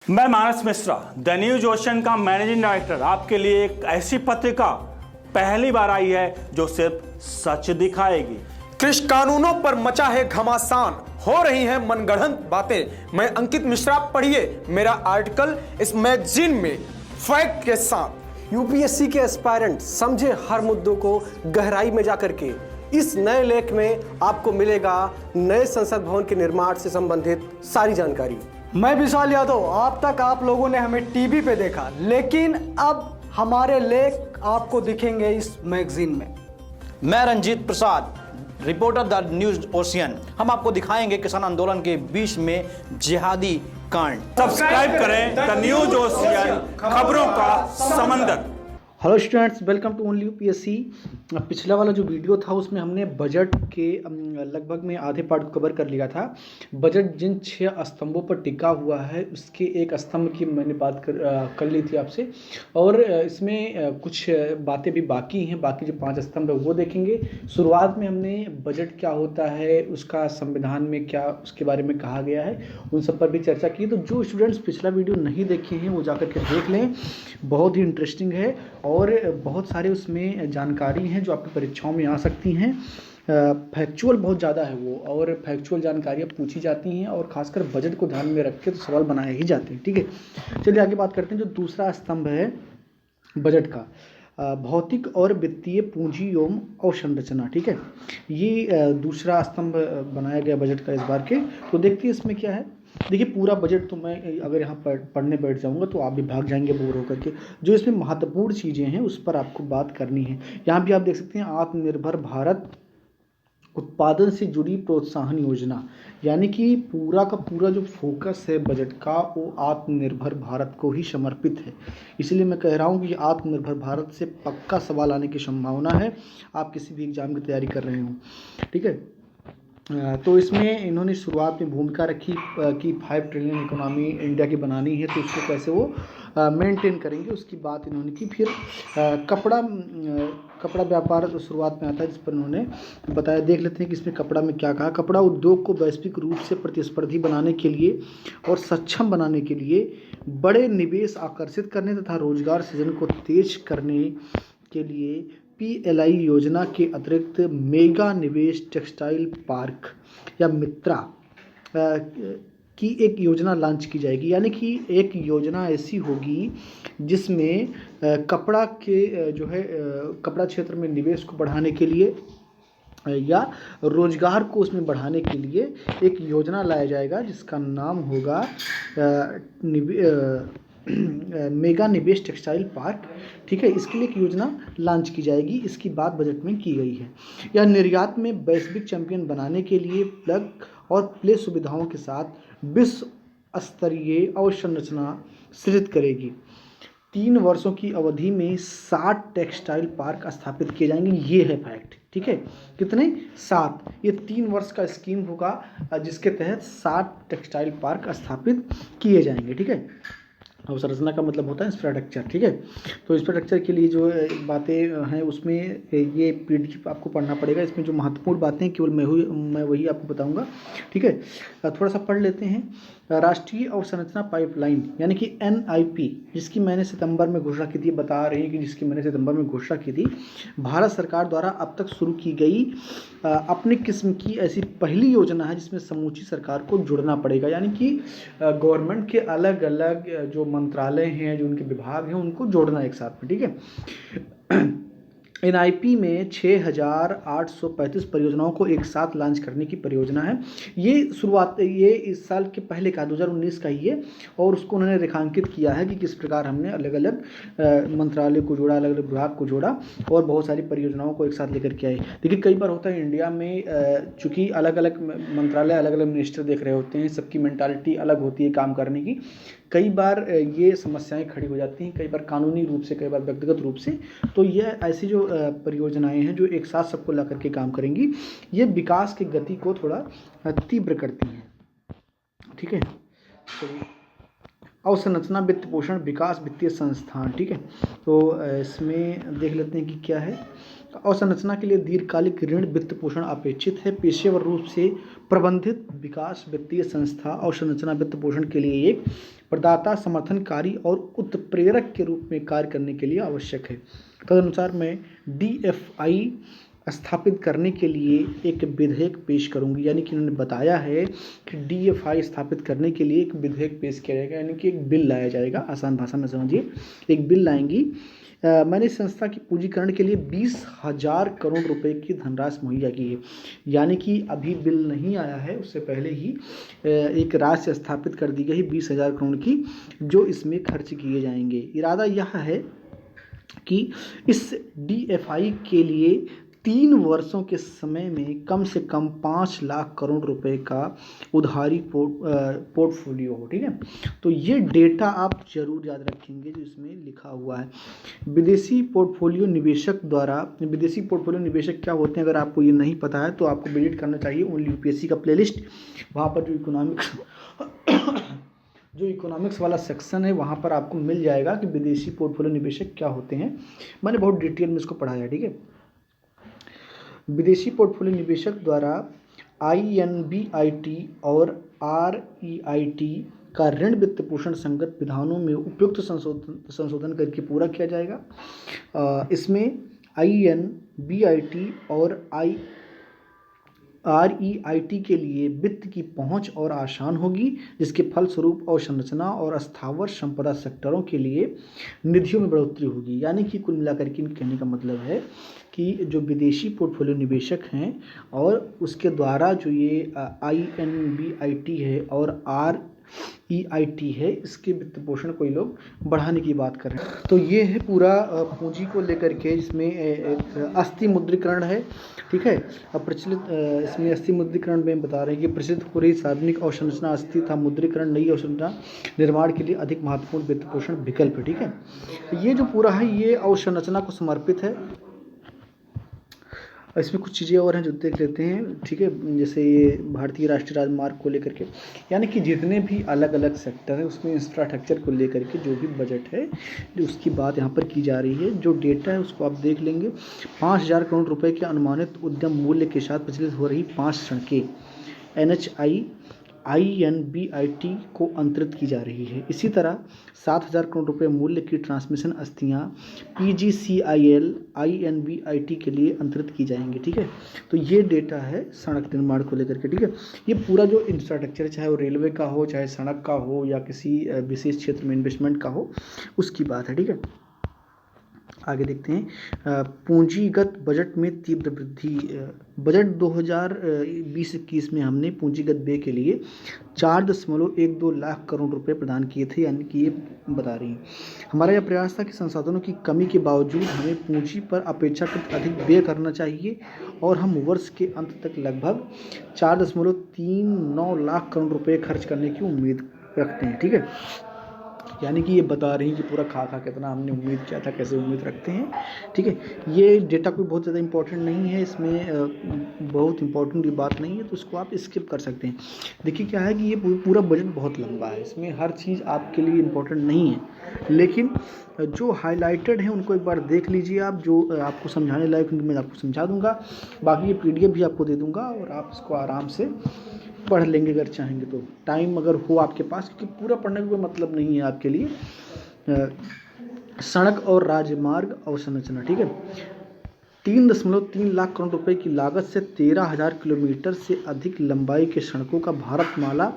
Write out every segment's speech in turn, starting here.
मैं मानस Mishra, the news ocean का managing director, आपके लिए एक ऐसी पत्रिका पहली बार आई है जो सिर्फ सच दिखाएगी। कृषि कानूनों पर मचा है घमासान, हो रही हैं मनगढ़ंत बातें। मैं अंकित मिश्रा, पढ़िए मेरा आर्टिकल इस मैगजीन में फैक्ट के साथ। यूपीएससी के एस्पायरेंट समझे हर मुद्दों को गहराई में जाकर के। इस नए लेख में आपको मिलेगा नए संसद भवन के निर्माण से संबंधित सारी जानकारी। मैं विशाल यादव। अब तक आप लोगों ने हमें टीवी पे देखा, लेकिन अब हमारे लेख आपको दिखेंगे इस मैगजीन में। मैं Ranjit Prasad, reporter the news ocean. हम आपको दिखाएंगे किसान आंदोलन के बीच में जिहादी कांड। सब्सक्राइब करें द न्यूज ओशियन, खबरों का समंदर। Hello students, welcome to only UPSC. पिछला वाला जो वीडियो था उसमें हमने बजट के लगभग में आधे पार्ट को कवर कर लिया था। बजट जिन 6 स्तंभों पर टिका हुआ है उसके एक स्तंभ की मैंने बात कर ली थी आपसे, और इसमें कुछ बातें भी बाकी हैं। बाकी जो 5 स्तंभ है वो देखेंगे। शुरुआत में हमने बजट क्या होता है, उसका संविधान में क्या उसके बारे में कहा गया है, उन सब पर भी चर्चा की। तो जो स्टूडेंट्स पिछला वीडियो नहीं देखे हैं वो जाकर के देख लें, बहुत ही इंटरेस्टिंग है और बहुत सारे उसमें जानकारी हैं जो आपकी परीक्षाओं में आ सकती हैं। फैक्चुअल बहुत ज़्यादा है वो, और फैक्चुअल जानकारियाँ पूछी जाती हैं और खासकर बजट को ध्यान में रख के तो सवाल बनाए ही जाते हैं। ठीक है, चलिए आगे बात करते हैं। जो दूसरा स्तंभ है बजट का, भौतिक और वित्तीय पूंजी एवं अवसंरचना। ठीक है, ये दूसरा स्तंभ बनाया गया बजट का इस बार के। तो देखते हैं इसमें क्या है। देखिए, पूरा बजट तो मैं अगर यहाँ पढ़ने बैठ जाऊँगा तो आप भी भाग जाएंगे बोर होकर के। जो इसमें महत्वपूर्ण चीज़ें हैं उस पर आपको बात करनी है। यहाँ भी आप देख सकते हैं आत्मनिर्भर भारत उत्पादन से जुड़ी प्रोत्साहन योजना, यानी कि पूरा का पूरा जो फोकस है बजट का वो आत्मनिर्भर भारत को ही समर्पित है। इसलिए मैं कह रहा हूँ कि आत्मनिर्भर भारत से पक्का सवाल आने की संभावना है, आप किसी भी एग्जाम की तैयारी कर रहे हो। ठीक है, तो इसमें इन्होंने शुरुआत में भूमिका रखी कि 5 ट्रिलियन इकोनॉमी इंडिया की बनानी है, तो उसको कैसे वो मेंटेन करेंगे उसकी बात इन्होंने की। फिर कपड़ा व्यापार तो शुरुआत में आता है, जिस पर उन्होंने बताया। देख लेते हैं कि इसमें कपड़ा में क्या कहा। कपड़ा उद्योग को वैश्विक रूप से प्रतिस्पर्धी बनाने के लिए और सक्षम बनाने के लिए बड़े निवेश आकर्षित करने तथा रोजगार सृजन को तेज करने के लिए PLI योजना के अतिरिक्त मेगा निवेश टेक्सटाइल पार्क या मित्रा की एक योजना लॉन्च की जाएगी। यानी कि एक योजना ऐसी होगी जिसमें कपड़ा के जो है कपड़ा क्षेत्र में निवेश को बढ़ाने के लिए या रोजगार को उसमें बढ़ाने के लिए एक योजना लाया जाएगा जिसका नाम होगा मेगा निवेश टेक्सटाइल पार्क। ठीक है, इसके लिए एक योजना लॉन्च की जाएगी। इसकी बात बजट में की गई है। यह निर्यात में वैश्विक चैंपियन बनाने के लिए प्लग और प्ले सुविधाओं के साथ विश्व स्तरीय अवसंरचना सृजित करेगी। 3 वर्षों की अवधि में 60 टेक्सटाइल पार्क स्थापित किए जाएंगे। ये है फैक्ट। ठीक है, कितने? 7। ये 3 वर्ष का स्कीम होगा जिसके तहत 60 टेक्सटाइल पार्क स्थापित किए जाएंगे। ठीक है, अवसंरचना का मतलब होता है इंफ्रास्ट्रक्चर। ठीक है, तो इंफ्रास्ट्रक्चर के लिए जो बातें हैं उसमें ये PDF आपको पढ़ना पड़ेगा। इसमें जो महत्वपूर्ण बातें केवल मैं वही आपको बताऊंगा। ठीक है, थोड़ा सा पढ़ लेते हैं। राष्ट्रीय अवसंरचना पाइपलाइन यानी कि NIP, जिसकी मैंने सितंबर में घोषणा की थी, बता रही है कि जिसकी मैंने सितंबर में घोषणा की थी, भारत सरकार द्वारा अब तक शुरू की गई अपनी किस्म की ऐसी पहली योजना है जिसमें समूची सरकार को जुड़ना पड़ेगा। यानी कि गवर्नमेंट के अलग अलग जो मंत्रालय हैं, जो उनके विभाग हैं, उनको जोड़ना एक साथ में। ठीक है, NIP में 6,835 परियोजनाओं को एक साथ लॉन्च करने की परियोजना है। ये इस साल के पहले का 2019 का ही है, और उसको उन्होंने रेखांकित किया है कि किस प्रकार हमने अलग अलग मंत्रालय को जोड़ा, अलग अलग विभाग को जोड़ा और बहुत सारी परियोजनाओं को एक साथ लेकर के आए। देखिए, कई बार होता है इंडिया में चूँकि अलग अलग मंत्रालय, अलग अलग मिनिस्टर देख रहे होते हैं, सबकी मेंटालिटी अलग होती है काम करने की। कई बार ये समस्याएं खड़ी हो जाती हैं, कई बार कानूनी रूप से, कई बार व्यक्तिगत रूप से। तो ये ऐसी जो परियोजनाएं हैं जो एक साथ सबको ला करके काम करेंगी, ये विकास की गति को थोड़ा तीव्र करती हैं। ठीक है, अवसंरचना, वित्त पोषण, विकास, वित्तीय संस्थान। ठीक है, तो इसमें देख लेते हैं कि क्या है। अवसंरचना के लिए दीर्घकालिक ऋण वित्त पोषण अपेक्षित है। पेशेवर रूप से प्रबंधित विकास वित्तीय संस्था अवसंरचना वित्त पोषण के लिए एक प्रदाता, समर्थनकारी और उत्प्रेरक के रूप में कार्य करने के लिए आवश्यक है। तदनुसार मैं DFI स्थापित करने के लिए एक विधेयक पेश करूंगी। यानी कि उन्होंने बताया है कि DFI स्थापित करने के लिए एक विधेयक पेश किया जाएगा, यानी कि एक बिल लाया जाएगा। आसान भाषा में समझिए, एक बिल लाएंगी। मैंने इस संस्था की पूंजीकरण के लिए 20,000 करोड़ रुपए की धनराशि मुहैया की है। यानी कि अभी बिल नहीं आया है, उससे पहले ही एक राशि स्थापित कर दी गई 20,000 करोड़ की, जो इसमें खर्च किए जाएंगे। इरादा यह है कि इस DFI के लिए 3 वर्षों के समय में कम से कम 5 लाख करोड़ रुपए का उधारी पोर्टफोलियो हो। ठीक है, तो ये डेटा आप जरूर याद रखेंगे जो इसमें लिखा हुआ है। विदेशी पोर्टफोलियो निवेशक क्या होते हैं, अगर आपको ये नहीं पता है तो आपको विजिट करना चाहिए ओनली UPSC का प्लेलिस्ट। वहाँ पर जो इकोनॉमिक्स वाला सेक्शन है वहाँ पर आपको मिल जाएगा कि विदेशी पोर्टफोलियो निवेशक क्या होते हैं। मैंने बहुत डिटेल में इसको पढ़ाया है। ठीक है, विदेशी पोर्टफोलियो निवेशक द्वारा INBIT और REIT का ऋण वित्त पोषण संगत विधानों में उपयुक्त संशोधन करके पूरा किया जाएगा। इसमें INBIT और REIT के लिए वित्त की पहुंच और आसान होगी, जिसके फलस्वरूप अवसंरचना और स्थावर संपदा सेक्टरों के लिए निधियों में बढ़ोतरी होगी। यानी कि कुल मिलाकर के कहने का मतलब है कि जो विदेशी पोर्टफोलियो निवेशक हैं और उसके द्वारा जो ये INBIT है और REIT है, इसके वित्त पोषण को ये लोग बढ़ाने की बात कर रहे हैं। तो ये है पूरा पूंजी को लेकर के, इसमें एक अस्थि मुद्रीकरण है। ठीक है, अब प्रचलित इसमें अस्थि मुद्रीकरण में बता रहे हैं कि प्रचलित हो रही सार्वजनिक अवसंरचना अस्थि था मुद्रीकरण नई अवसंरचना निर्माण के लिए अधिक महत्वपूर्ण वित्त पोषण विकल्प है। ठीक है, ये जो पूरा है ये अवसंरचना को समर्पित है। इसमें कुछ चीज़ें और हैं जो देख लेते हैं। ठीक है, जैसे ये भारतीय राष्ट्रीय राजमार्ग को लेकर के, यानी कि जितने भी अलग अलग सेक्टर हैं उसमें इंफ्रास्ट्रक्चर को लेकर के जो भी बजट है उसकी बात यहाँ पर की जा रही है। जो डेटा है उसको आप देख लेंगे। 5,000 करोड़ रुपए के अनुमानित उद्यम मूल्य के साथ प्रचलित हो रही 5 सड़कें NHI INBIT को अंतरित की जा रही है। इसी तरह 7,000 करोड़ रुपए मूल्य की ट्रांसमिशन अस्थियाँ PGCIL INBIT के लिए अंतरित की जाएंगी। ठीक है, तो ये डेटा है सड़क निर्माण को लेकर के। ठीक है, ये पूरा जो इंफ्रास्ट्रक्चर चाहे वो रेलवे का हो, चाहे सड़क का हो, या किसी विशेष क्षेत्र में इन्वेस्टमेंट का हो, उसकी बात है। ठीक है, आगे देखते हैं। पूंजीगत बजट में तीव्र वृद्धि। बजट 2020-21 में हमने पूंजीगत व्यय के लिए 4.12 लाख करोड़ रुपए प्रदान किए थे। यानी कि ये बता रही हैं हमारा यह प्रयास था कि संसाधनों की कमी के बावजूद हमें पूंजी पर अपेक्षाकृत अधिक व्यय करना चाहिए और हम वर्ष के अंत तक लगभग 4.39 लाख करोड़ रुपए खर्च करने की उम्मीद रखते हैं। ठीक है, यानी कि ये बता रही हैं कि पूरा खा कितना हमने उम्मीद किया था, कैसे उम्मीद रखते हैं। ठीक है, ये डेटा कोई बहुत ज़्यादा इंपॉर्टेंट नहीं है, इसमें बहुत इंपॉर्टेंट बात नहीं है, तो इसको आप स्किप कर सकते हैं। देखिए क्या है कि ये पूरा बजट बहुत लंबा है, इसमें हर चीज़ आपके लिए इंपॉर्टेंट नहीं है, लेकिन जो हाईलाइटेड है उनको एक बार देख लीजिए आप। जो आपको समझाने लायक मैं आपको समझा दूंगा, बाकी ये PDF भी आपको दे दूंगा और आप इसको आराम से पढ़ लेंगे अगर चाहेंगे तो, टाइम अगर हो आपके पास, क्योंकि पूरा पढ़ने का कोई मतलब नहीं है आपके लिए। सड़क और राजमार्ग अवसंरचना। ठीक है, 3.3 लाख करोड़ रुपए की लागत से 13,000 किलोमीटर से अधिक लंबाई के सड़कों का भारतमाला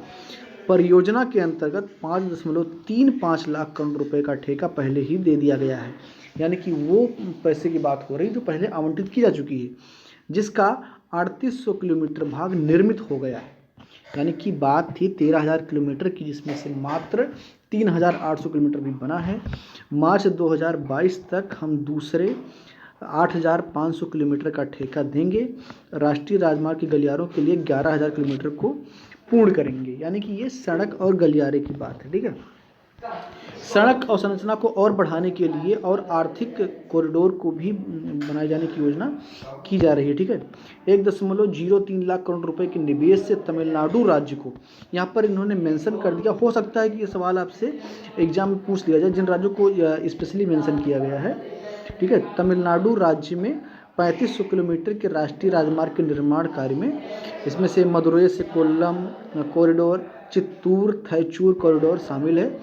परियोजना के अंतर्गत 5.35 लाख करोड़ रुपए का ठेका पहले ही दे दिया गया है। यानी कि वो पैसे की बात हो रही जो पहले आवंटित की जा चुकी है, जिसका 3800 किलोमीटर भाग निर्मित हो गया है। यानी कि बात थी 13,000 किलोमीटर की, जिसमें से मात्र 3,800 किलोमीटर भी बना है। मार्च 2022 तक हम दूसरे 8,500 किलोमीटर का ठेका देंगे। राष्ट्रीय राजमार्ग के गलियारों के लिए 11,000 किलोमीटर को पूर्ण करेंगे। यानी कि ये सड़क और गलियारे की बात है। ठीक है, सड़क अवसंरचना को और बढ़ाने के लिए और आर्थिक कॉरिडोर को भी बनाए जाने की योजना की जा रही है। ठीक है, 1.03 लाख करोड़ रुपए के निवेश से तमिलनाडु राज्य को, यहाँ पर इन्होंने मेंशन कर दिया, हो सकता है कि ये सवाल आपसे एग्जाम में पूछ लिया जाए, जिन राज्यों को स्पेशली मेंशन किया गया है। ठीक है, तमिलनाडु राज्य में 3500 किलोमीटर के राष्ट्रीय राजमार्ग के निर्माण कार्य में, इसमें से मदुरई से कोल्लम कॉरिडोर, चित्तूर थैचूर कॉरिडोर शामिल है।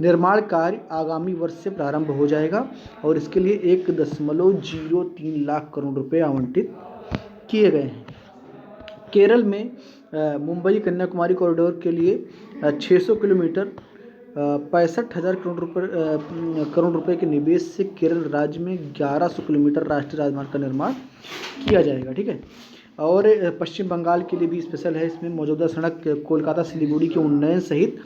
निर्माण कार्य आगामी वर्ष से प्रारंभ हो जाएगा और इसके लिए 1.03 लाख करोड़ रुपए आवंटित किए गए हैं। केरल में मुंबई कन्याकुमारी कॉरिडोर के लिए 600 किलोमीटर 65,000 करोड़ रुपए के निवेश से केरल राज्य में 1100 किलोमीटर राष्ट्रीय राजमार्ग का निर्माण किया जाएगा। ठीक है, और पश्चिम बंगाल के लिए भी स्पेशल है। इसमें मौजूदा सड़क कोलकाता सिलीगुड़ी के उन्नयन सहित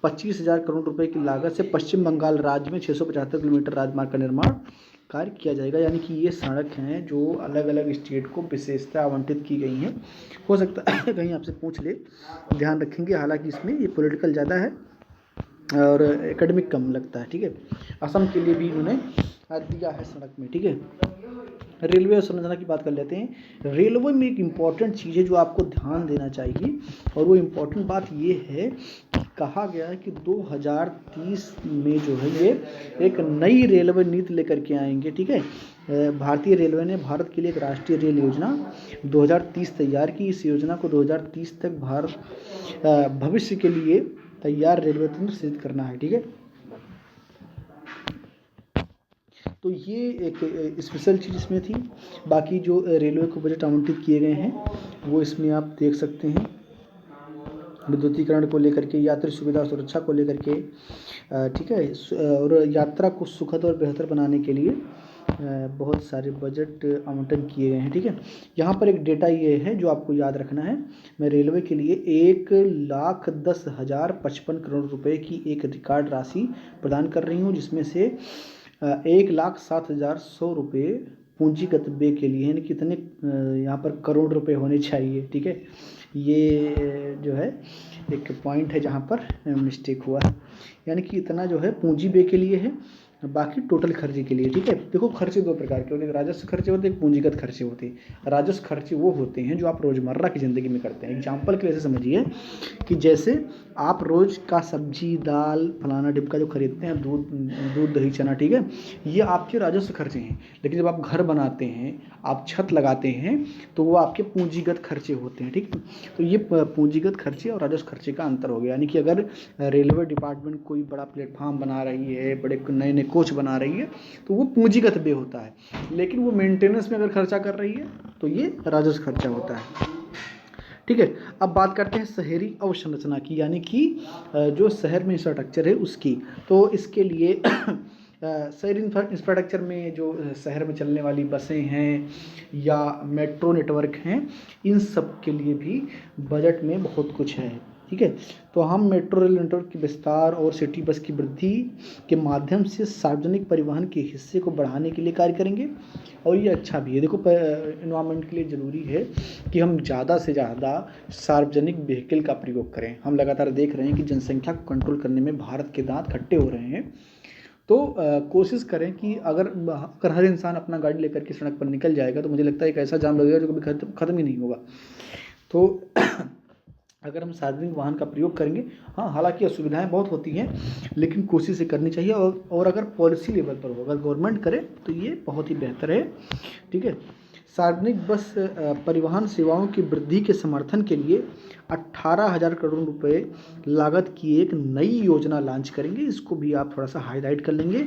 25,000 करोड़ रुपए की लागत से पश्चिम बंगाल राज्य में 675 किलोमीटर राजमार्ग का निर्माण कार्य किया जाएगा। यानी कि ये सड़क हैं जो अलग अलग स्टेट को विशेषता आवंटित की गई हैं। हो सकता है कहीं आपसे पूछ ले, ध्यान रखेंगे। हालांकि इसमें ये पॉलिटिकल ज़्यादा है और एकेडमिक कम लगता है। ठीक है, असम के लिए भी इन्होंने दिया है सड़क में। ठीक है, रेलवे और संरचना की बात कर लेते हैं। रेलवे में एक इम्पॉर्टेंट चीज़ है जो आपको ध्यान देना चाहिए, और वो इम्पॉर्टेंट बात ये है कि कहा गया है कि 2030 में जो है ये एक नई रेलवे नीति लेकर के आएंगे। ठीक है, भारतीय रेलवे ने भारत के लिए एक राष्ट्रीय रेल योजना 2030 तैयार की। इस योजना को 2030 तक भारत भविष्य के लिए तैयार रेलवे तंत्र सृजित करना है। ठीक है, तो ये एक स्पेशल चीज़ इसमें थी। बाकी जो रेलवे को बजट आवंटित किए गए हैं वो इसमें आप देख सकते हैं। विद्युतीकरण को लेकर के, यात्री सुविधा और सुरक्षा को लेकर के, ठीक है, और यात्रा को सुखद और बेहतर बनाने के लिए बहुत सारे बजट आवंटन किए गए हैं। ठीक है, यहाँ पर एक डेटा ये है जो आपको याद रखना है। मैं रेलवे के लिए 1,10,055 करोड़ रुपए की एक रिकॉर्ड राशि प्रदान कर रही हूँ, जिसमें से 1,07,100 रुपये पूंजीगत व्यय के लिए, यानी कितने यहाँ पर करोड़ रुपए होने चाहिए। ठीक है, ये जो है एक पॉइंट है जहाँ पर मिस्टेक हुआ है, यानी कि इतना जो है पूंजी व्यय के लिए है, बाकी टोटल खर्चे के लिए। ठीक है, देखो खर्चे दो प्रकार के होते हैं, राजस्व खर्चे होते हैं, एक पूंजीगत खर्चे होते हैं। राजस्व खर्चे वो होते हैं जो आप रोज़मर्रा की ज़िंदगी में करते हैं। एग्जाम्पल के लिए समझिए कि जैसे आप रोज़ का सब्जी दाल फलाना डिब्बा जो खरीदते हैं, दूध दही चना, ठीक है, ये आपके राजस्व खर्चे हैं। लेकिन जब आप घर बनाते हैं, आप छत लगाते हैं, तो वो आपके पूंजीगत खर्चे होते हैं। ठीक, तो ये पूंजीगत खर्चे और राजस्व खर्चे का अंतर हो गया। यानी कि अगर रेलवे डिपार्टमेंट कोई बड़ा प्लेटफॉर्म बना रही है, बड़े नए नए कोच बना रही है, तो वो पूंजीगत व्यय होता है। लेकिन वो मेंटेनेंस में अगर खर्चा कर रही है तो ये राजस्व खर्चा होता है। ठीक है, अब बात करते हैं शहरी अवसंरचना की, यानी कि जो शहर में इंफ्रास्ट्रक्चर है उसकी। तो इसके लिए शहरी इंफ्रास्ट्रक्चर में जो शहर में चलने वाली बसें हैं या मेट्रो नेटवर्क हैं, इन सब के लिए भी बजट में बहुत कुछ है। ठीक है, तो हम मेट्रो रेल नेटवर्क के विस्तार और सिटी बस की वृद्धि के माध्यम से सार्वजनिक परिवहन के हिस्से को बढ़ाने के लिए कार्य करेंगे, और ये अच्छा भी है। देखो, एनवायरनमेंट के लिए ज़रूरी है कि हम ज़्यादा से ज़्यादा सार्वजनिक व्हीकल का प्रयोग करें। हम लगातार देख रहे हैं कि जनसंख्या को कंट्रोल करने में भारत के दांत खट्टे हो रहे हैं। तो कोशिश करें कि अगर हर इंसान अपना गाड़ी लेकर के सड़क पर निकल जाएगा तो मुझे लगता है एक ऐसा जाम लगेगा जो कभी ख़त्म ही नहीं होगा। तो अगर हम सार्वजनिक वाहन का प्रयोग करेंगे, हाँ, हालांकि असुविधाएं बहुत होती हैं, लेकिन कोशिश करनी चाहिए। और अगर पॉलिसी लेवल पर हो, अगर गवर्नमेंट करे तो ये बहुत ही बेहतर है। ठीक है, सार्वजनिक बस परिवहन सेवाओं की वृद्धि के समर्थन के लिए 18,000 करोड़ रुपए लागत की एक नई योजना लॉन्च करेंगे। इसको भी आप थोड़ा सा हाईलाइट कर लेंगे,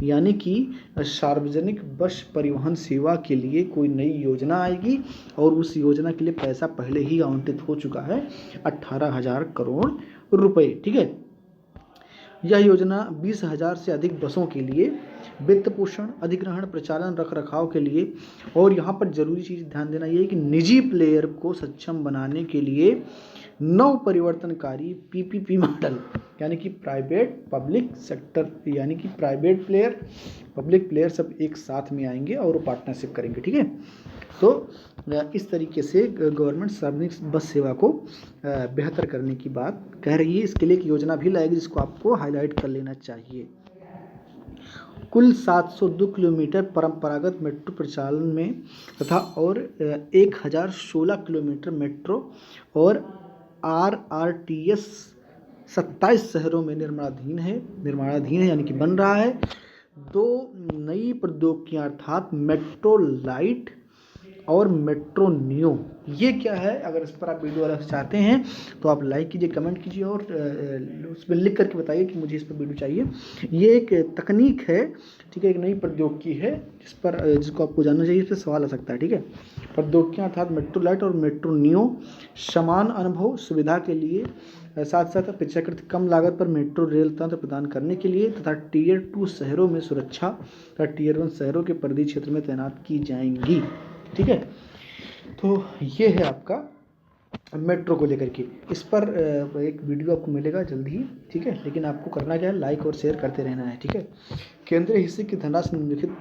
यानी कि सार्वजनिक बस परिवहन सेवा के लिए कोई नई योजना आएगी, और उस योजना के लिए पैसा पहले ही आवंटित हो चुका है, 18,000 करोड़ रुपए। ठीक है, यह योजना 20,000 से अधिक बसों के लिए वित्त पोषण, अधिग्रहण, प्रचालन, रख रखाव के लिए, और यहाँ पर जरूरी चीज़ ध्यान देना ये है कि निजी प्लेयर को सक्षम बनाने के लिए नव परिवर्तनकारी पीपीपी मॉडल, यानी कि प्राइवेट पब्लिक सेक्टर, यानी कि प्राइवेट प्लेयर पब्लिक प्लेयर सब एक साथ में आएंगे और वो पार्टनरशिप करेंगे। ठीक है, तो इस तरीके से गवर्नमेंट सार्वजनिक बस सेवा को बेहतर करने की बात कह रही है। इसके लिए एक योजना भी लाएगी जिसको आपको हाईलाइट कर लेना चाहिए। कुल 702 किलोमीटर परंपरागत मेट्रो प्रचालन में तथा और 1,016 किलोमीटर मेट्रो और RRTS 27 शहरों में निर्माणाधीन है, यानी कि बन रहा है। 2 नई प्रौद्योगिकियां अर्थात मेट्रो लाइट और मेट्रो नियो। ये क्या है, अगर इस पर आप वीडियो वाला चाहते हैं तो आप लाइक कीजिए, कमेंट कीजिए और उस पर लिख करके बताइए कि मुझे इस पर वीडियो चाहिए। ये एक तकनीक है, ठीक है, एक नई प्रौद्योगिकी है जिसको आपको जानना चाहिए, इस पर सवाल आ सकता है, ठीक है। प्रौद्योगिकियाँ अर्थात मेट्रो लाइट और मेट्रो नियो समान अनुभव सुविधा के लिए साथ साथ अपेक्षाकृत कम लागत पर मेट्रो रेल तंत्र प्रदान करने के लिए तथा टीयर 2 शहरों में सुरक्षा तथा टीयर 1 शहरों के परिधि क्षेत्र में तैनात की जाएंगी, ठीक है। तो ये है आपका मेट्रो को लेकर के, इस पर एक वीडियो आपको मिलेगा जल्द ही, ठीक है। लेकिन आपको करना क्या है, लाइक और शेयर करते रहना है, ठीक है। केंद्रीय हिस्से की धनराशि निम्नलिखित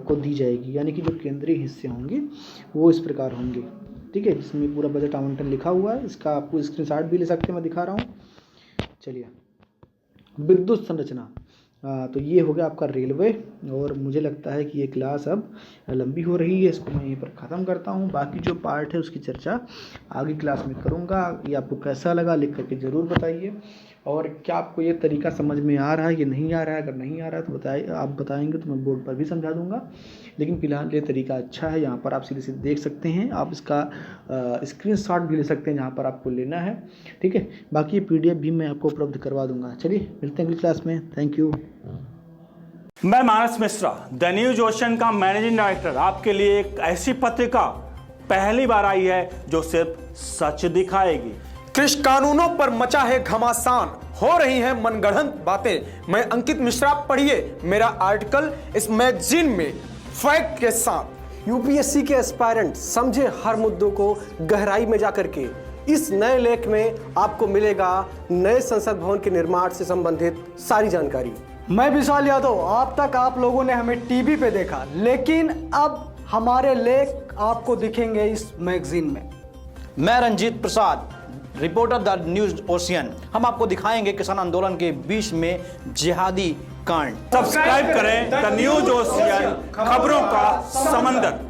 को दी जाएगी, यानी कि जो केंद्रीय हिस्से होंगे वो इस प्रकार होंगे, ठीक है, जिसमें पूरा बजट आवंटन लिखा हुआ है। इसका आपको स्क्रीनशॉट भी ले सकते हैं, मैं दिखा रहा हूँ। चलिए, विद्युत संरचना, तो ये हो गया आपका रेलवे, और मुझे लगता है कि ये क्लास अब लंबी हो रही है, इसको मैं यहीं पर ख़त्म करता हूँ। बाकी जो पार्ट है उसकी चर्चा आगे क्लास में करूँगा। ये आपको कैसा लगा लिख करके ज़रूर बताइए, और क्या आपको ये तरीका समझ में आ रहा है, ये नहीं आ रहा है। अगर नहीं आ रहा है तो बताइए, आप बताएंगे तो मैं बोर्ड पर भी समझा दूँगा। लेकिन फिलहाल ये तरीका अच्छा है, यहाँ पर आप सीधे सीधे देख सकते हैं। आप इसका स्क्रीनशॉट भी ले सकते हैं जहाँ पर आपको लेना है, ठीक है। बाकी PDF भी मैं आपको उपलब्ध करवा दूँगा। चलिए, मिलते हैं अगली क्लास में। Thank you. मैं मानस मिश्रा, द न्यूज ओशियन का मैनेजिंग डायरेक्टर, आपके लिए एक ऐसी पत्रिका पहली बार आई है जो सिर्फ सच दिखाएगी। कृषि कानूनों पर मचा है घमासान, हो रही हैं मनगढ़ंत बातें। मैं अंकित मिश्रा, पढ़िए मेरा आर्टिकल इस मैगजीन में फैक्ट के साथ। यूपीएससी के एस्पायरेंट समझे हर मुद्दों को गहराई में जाकर के इस नए लेख में आपको मिलेगा नए संसद भवन के निर्माण से संबंधित सारी जानकारी। मैं विशाल यादव, अब तक आप लोगों ने हमें टीवी पे देखा, लेकिन अब हमारे लेख आपको दिखेंगे इस मैगजीन में। मैं Ranjit Prasad, reporter the news ocean. हम आपको दिखाएंगे किसान आंदोलन के बीच में जिहादी कांड। सब्सक्राइब करें द न्यूज ओशियन, खबरों का समंदर।